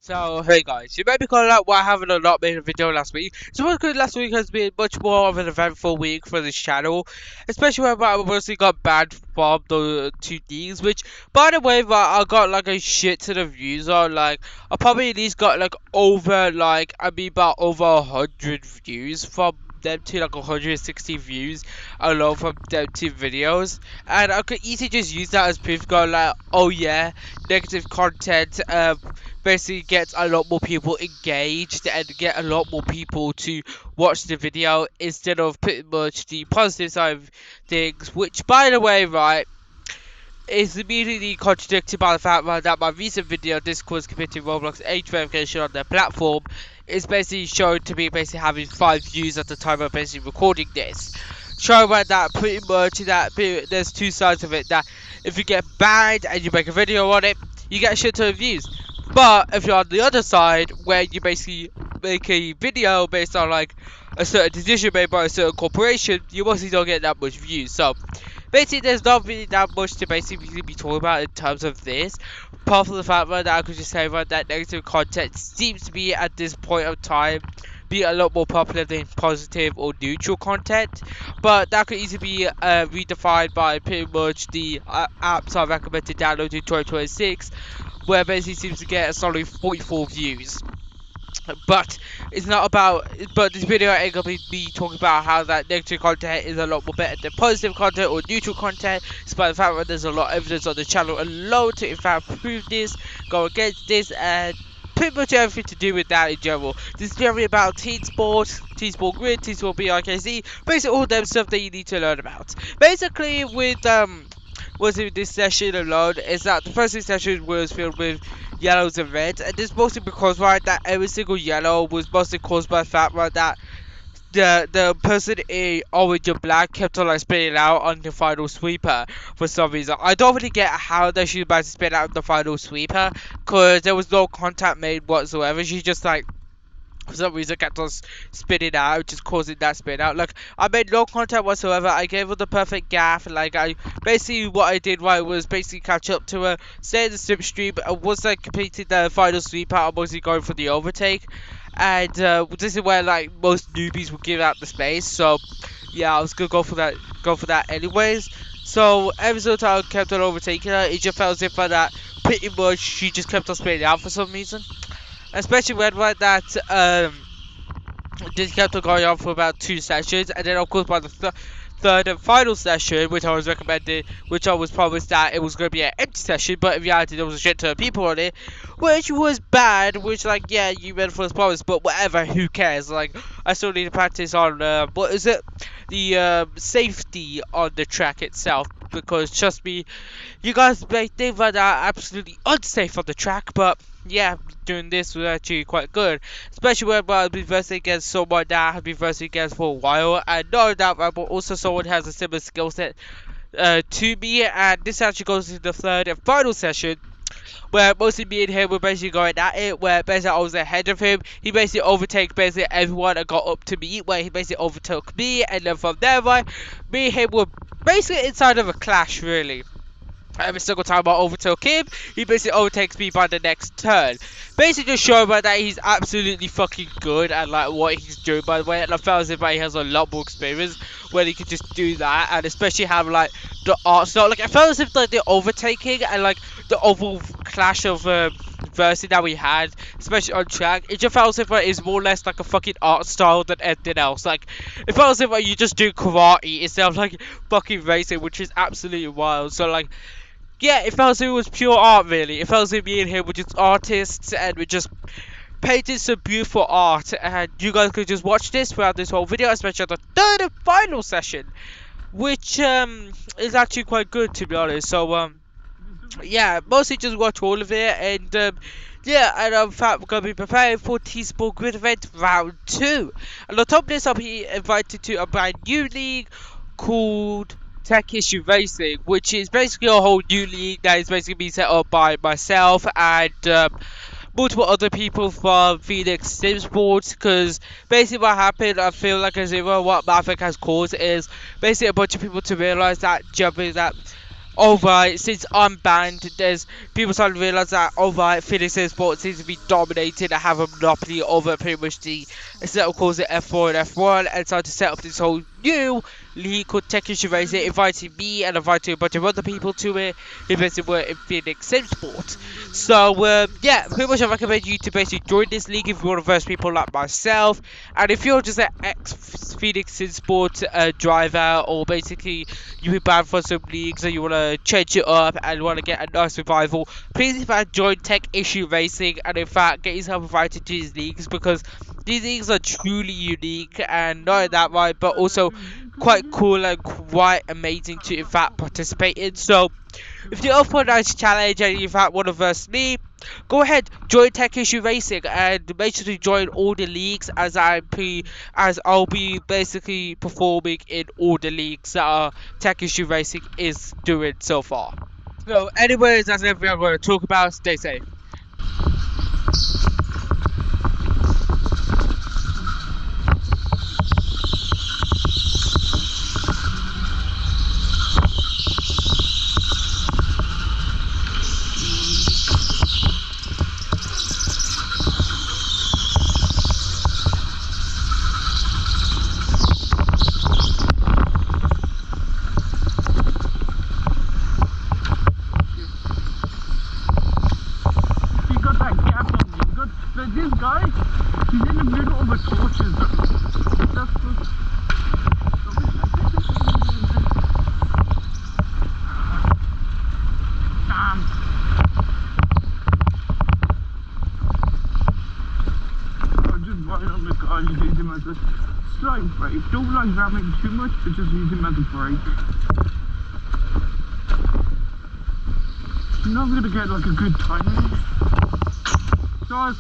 So, hey guys, you may be calling out why I haven't not made a video last week. So, because last week has been much more of an eventful week for this channel, especially when I mostly got banned from the two leagues, which, by the way, I got like a shit ton of views on. Like, I probably at least got like over, about over 100 views from them to like 160 views alone from them two videos, and I could easily just use that as proof, go like, oh yeah, negative content basically gets a lot more people engaged and get a lot more people to watch the video instead of pretty much the positive side of things, which, by the way, right, is immediately contradicted by the fact that my recent video, Discord's committing Roblox age verification on their platform, is basically shown to be basically having 5 views at the time of basically recording this. Showing that pretty much that there's two sides of it, that if you get banned and you make a video on it, you get a shit ton of views. But if you're on the other side, where you basically make a video based on like a certain decision made by a certain corporation, you mostly don't get that much views. So basically, there's not really that much to basically be talking about in terms of this, apart from the fact that I could just say that negative content seems to be at this point of time be a lot more popular than positive or neutral content, but that could easily be redefined by pretty much the apps I recommend to download in 2026, where basically seems to get a solid 44 views. But it's not about. But this video ain't gonna be me talking about how that negative content is a lot more better than positive content or neutral content, despite the fact that there's a lot of evidence on the channel alone to in fact prove this, go against this, and pretty much everything to do with that in general. This is generally about Teamsport, Teamsport Grid, Teamsport BRKC, basically all them stuff that you need to learn about. Basically, with was in this session alone, is that the first session was filled with yellows and reds, and this mostly because, right, that every single yellow was mostly caused by the fact, right, that the person in orange and black kept on like spinning out on the final sweeper for some reason. I don't really get how that she was about to spin out the final sweeper, because there was no contact made whatsoever. She just like for some reason kept on spinning out, just causing that spin out. Like, I made no contact whatsoever. I gave her the perfect gaff. Like, I basically, what I did right was basically catch up to her, stay in the slipstream, and once I completed the final sweep out, I'm mostly going for the overtake. And this is where like most newbies would give out the space. So yeah, I was gonna go for that anyways. So every single time I kept on overtaking her, it just felt as if that pretty much she just kept on spinning out for some reason. Especially when like that this kept on going on for about 2 sessions, and then of course by the third and final session, which I was recommended, which I was promised that it was going to be an empty session, but in reality there was a shit ton of people on it, which was bad, which like, yeah, you meant for this promise, but whatever, who cares. Like, I still need to practice on, what is it, the safety on the track itself, because trust me, you guys may think that are absolutely unsafe on the track, but yeah, doing this was actually quite good, especially when I've been versing against someone that I've been versing against for a while, and not that but also someone who has a similar skill set to me. And this actually goes into the third and final session, where mostly me and him were basically going at it, where basically I was ahead of him. He basically overtook basically everyone and got up to me, where he basically overtook me, and then from there, right, me and him were basically inside of a clash, really. Every single time I overtook him, he basically overtakes me by the next turn. Basically just showing that he's absolutely fucking good at like what he's doing, by the way, and I felt as if he has a lot more experience when he could just do that, and especially have like the art style. Like, I felt as if like the overtaking and like the overall clash of versing that we had, especially on track, it just felt as if it is more or less like a fucking art style than anything else. Like, it felt as if you just do karate instead of like fucking racing, which is absolutely wild. So like, yeah, it felt as if it was pure art, really. It felt as if me and him were just artists, and we just painted some beautiful art, and you guys could just watch this throughout this whole video, especially at the third and final session, which is actually quite good, to be honest. So yeah, mostly just watch all of it, and yeah, and in fact we're going to be preparing for Teamsport Grid Event Round 2. And on top of this, I'll be invited to a brand new league called Tech Issue Racing, which is basically a whole new league that is basically being set up by myself and multiple other people from Phoenix Teamsport. Because basically what happened, I feel like as if what Maverick has caused is basically a bunch of people to realise that jumping that alright, since I'm banned, there's people starting to realize that alright, Phoenix Sports seems to be dominated and have a monopoly over pretty much the instead of calls it F4 and F1, and started to set up this whole new league called Tech Issue Racing, inviting me and inviting a bunch of other people to it who basically were in Phoenix Sport. So yeah, pretty much I recommend you to basically join this league if you want to verse people like myself, and if you're just an ex Phoenix Sport driver, or basically you've been banned for some leagues and you want to change it up and want to get a nice revival, please in fact join Tech Issue Racing and in fact get yourself invited to these leagues, because these leagues are truly unique and not only that right, but also quite cool and quite amazing to in fact participate in. So if you're up for a nice challenge and you in fact want to verse me, go ahead, join Tech Issue Racing and make sure to join all the leagues, as I'll be basically performing in all the leagues that Tech Issue Racing is doing so far. So anyways, that's everything I'm going to talk about. Stay safe. You got that gap on me. But this guy, he's in the middle of a torture zone. That's what. Damn. I just ride on the car and use him as a slight brake. Don't like ramming too much, but just use him as a brake. You're not gonna get like a good timing. Guys.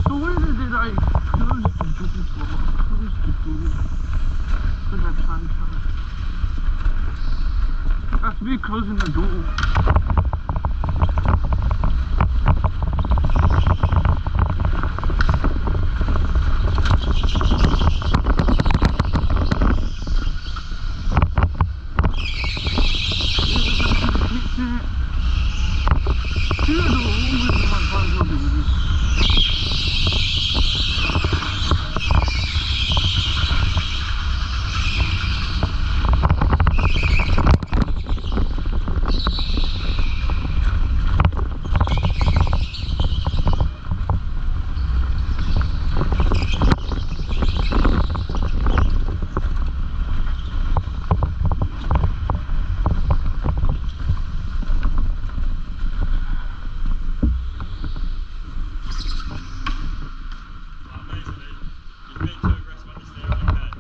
So where did I close the door? Close the door. For that time. That's me closing the door.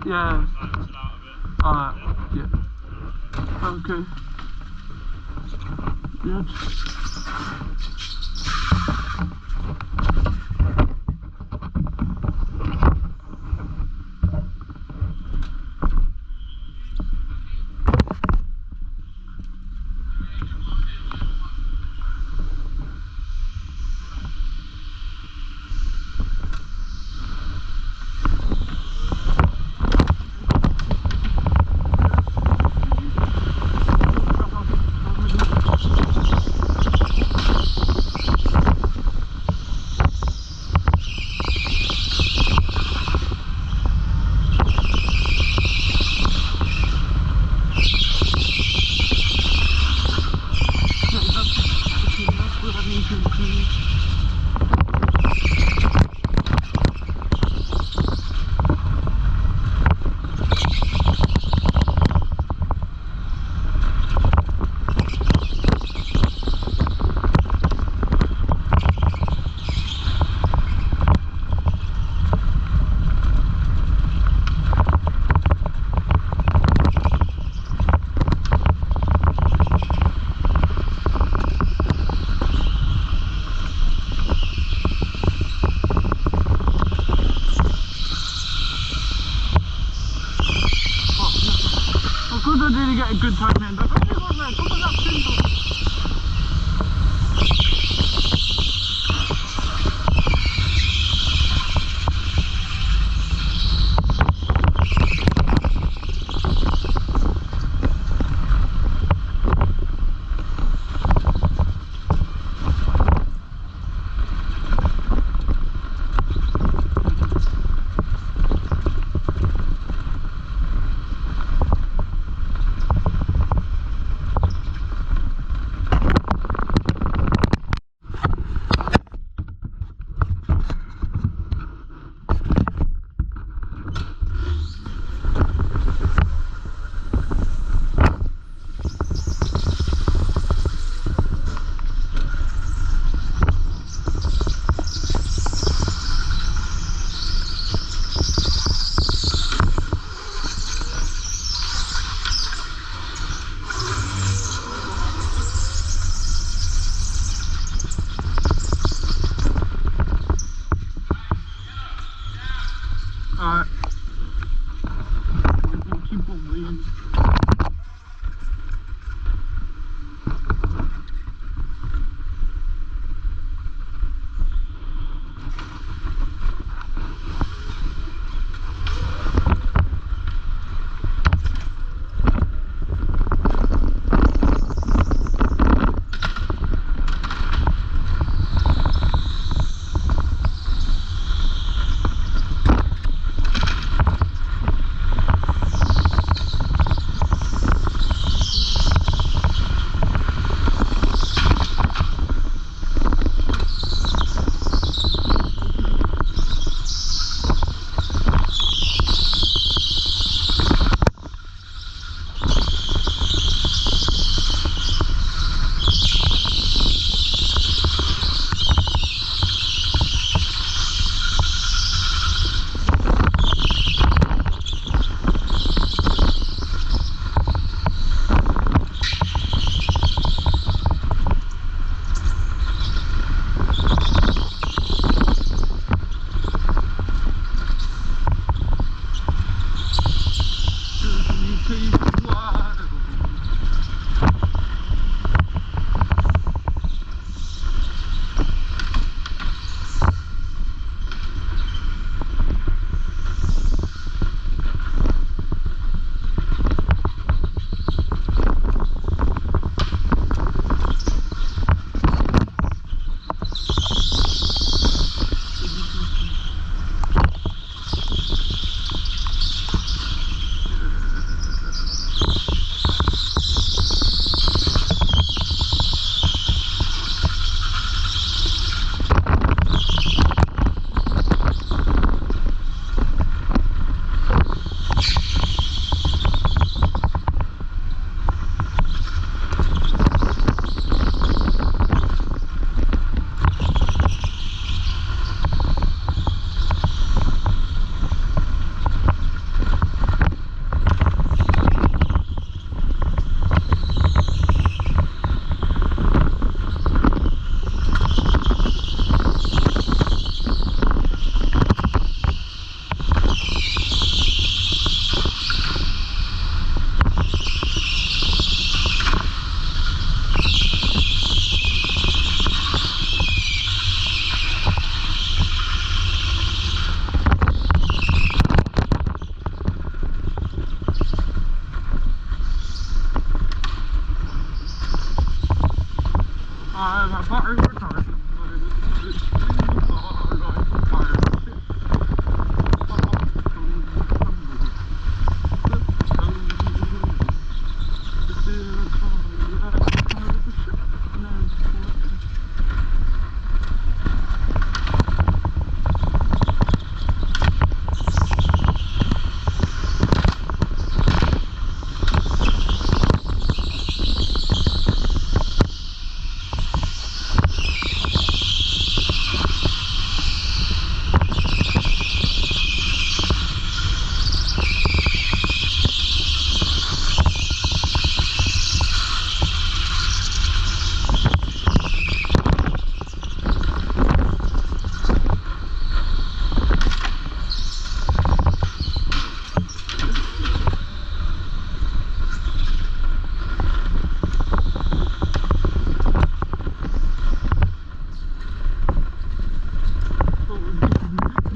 Yeah. Yeah. Okay. Good. Of course I didn't get a good time in, but maybe on there, couple of laps in, but keep on waiting.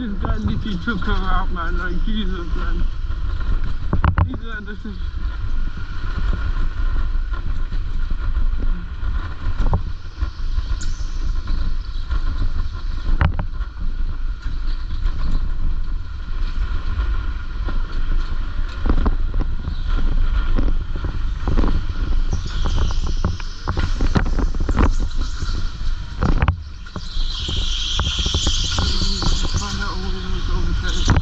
This guy literally took her out, man. Like, Jesus, man. This is. Find out what it was overtaken.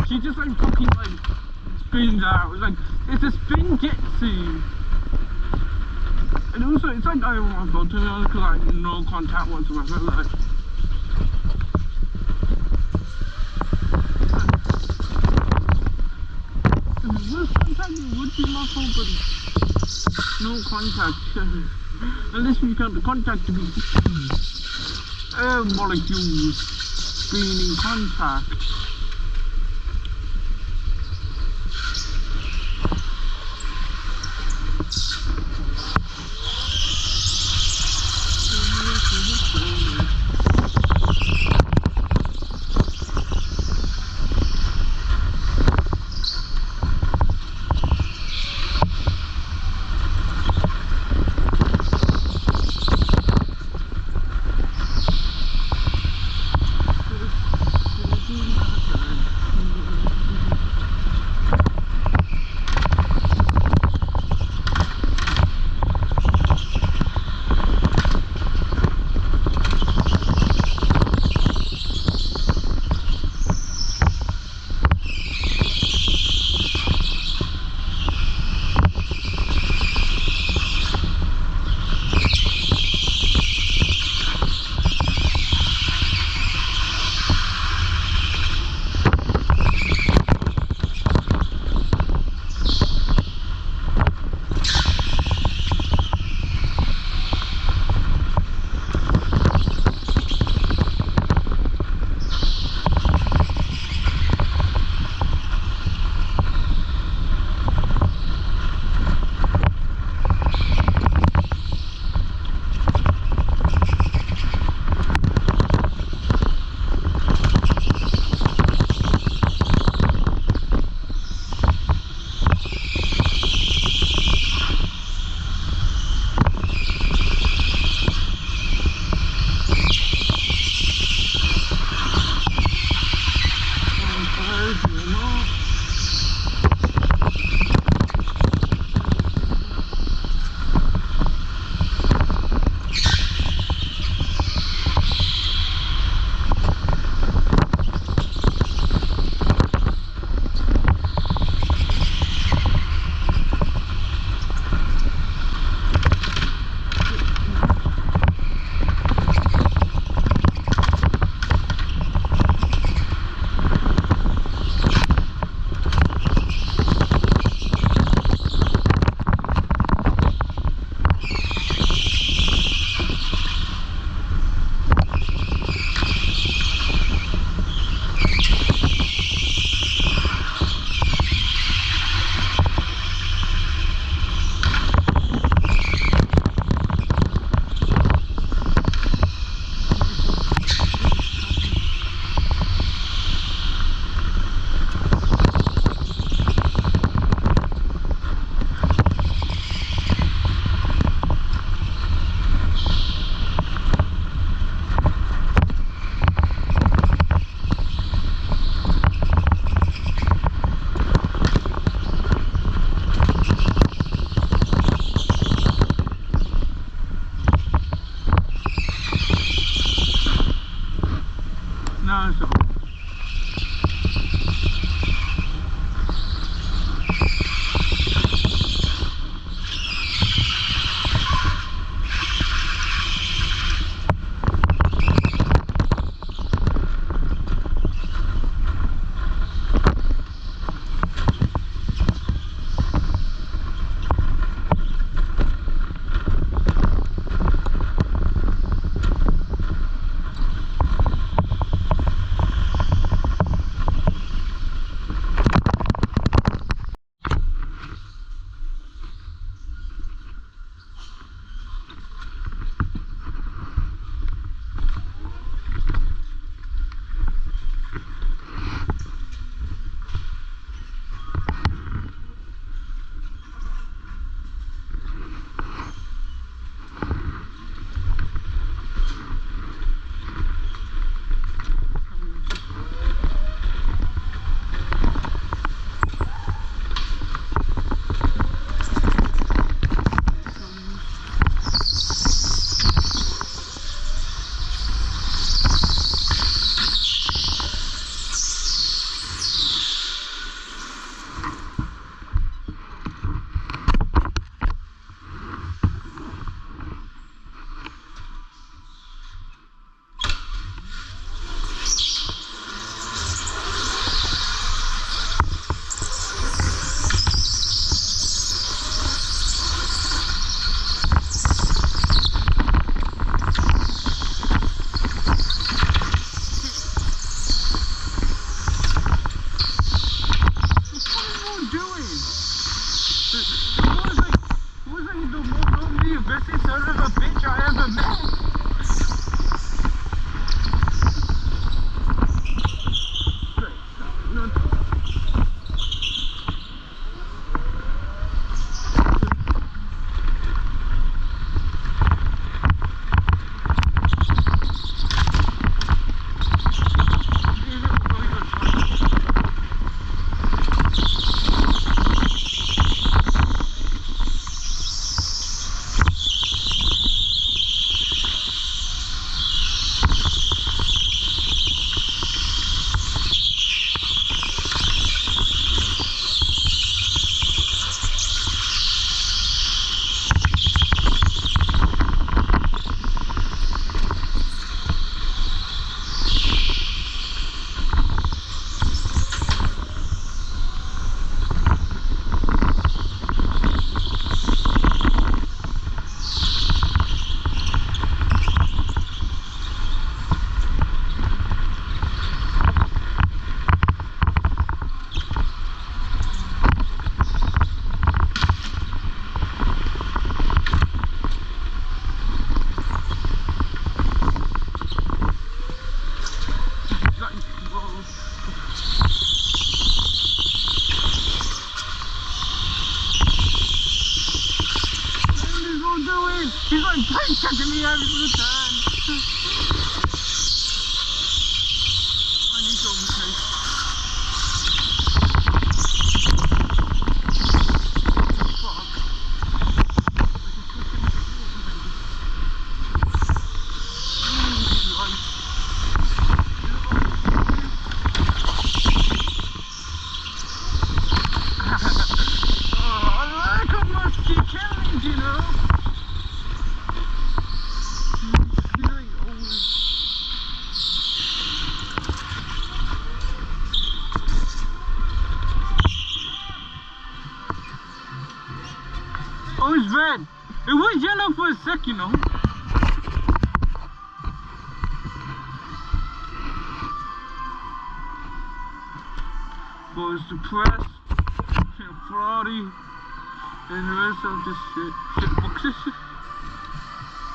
She just like fucking like spins out. It's like it's a spin jitsu. And also it's like I don't want to go to her because like no contact whatsoever. Like if it was contact it would be my fault, but no contact. Unless we count the contact to be air molecules being in contact. having a good time. I need to overtake. Fuck. I like a musky challenge, you know. Feeling old. Oh, it's red. It was yellow for a sec, you know. Goes to press, Ferrari, and the rest of this shit boxes.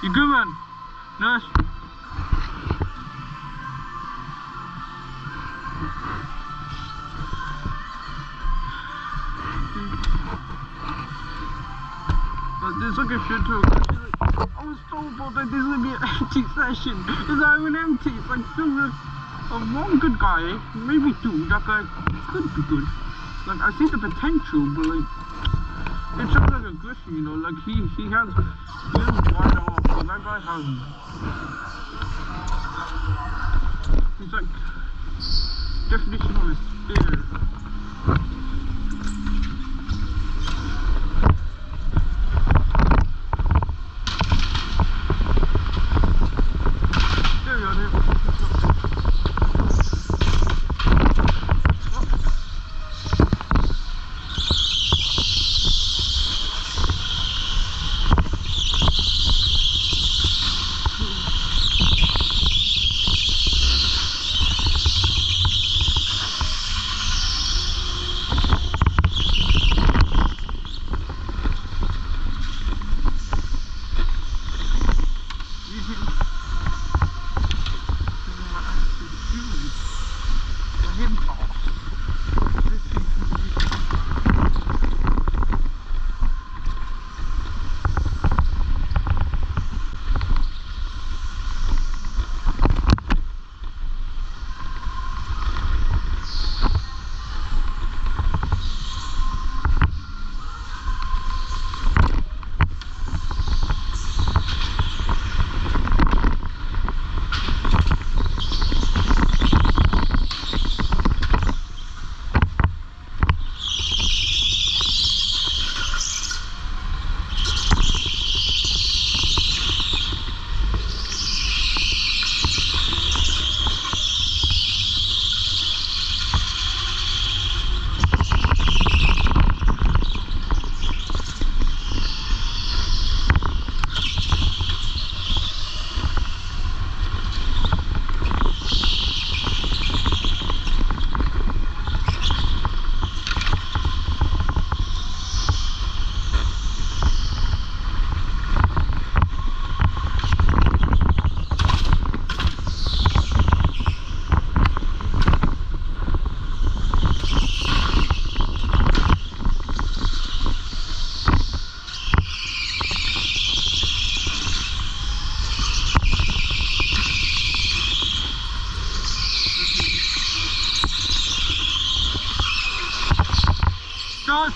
You good, man? Nice. But there's like a shit too. I was told that this would be an empty session. It's not even empty. It's like filled with one good guy, maybe two. That guy could be good. Like I see the potential, but like it's just like aggression, you know. Like he has wide arms, but that guy hasn't. He's like definition of a spear.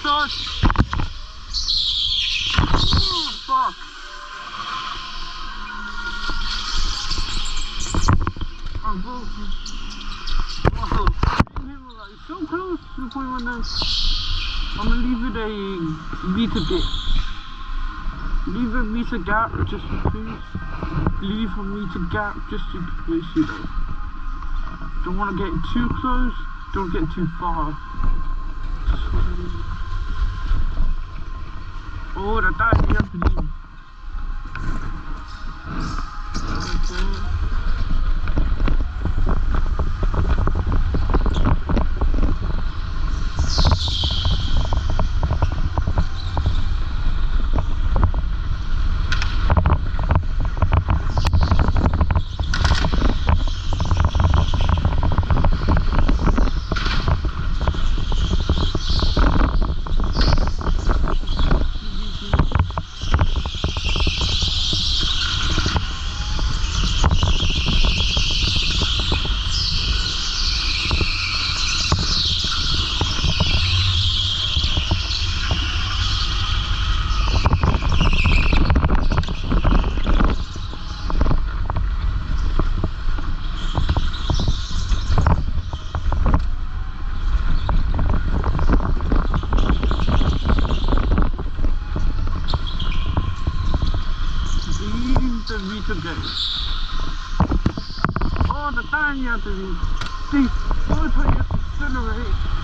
Start! Oh, fuck! I'm broken. Whoa! It's so close to the point where I'm gonna leave it a meter gap. Leave a meter gap just in case. Leave a meter gap just in case, you know. Don't want to get too close, don't get too far. Oh, that died me up to leave. See, all the time you have to accelerate.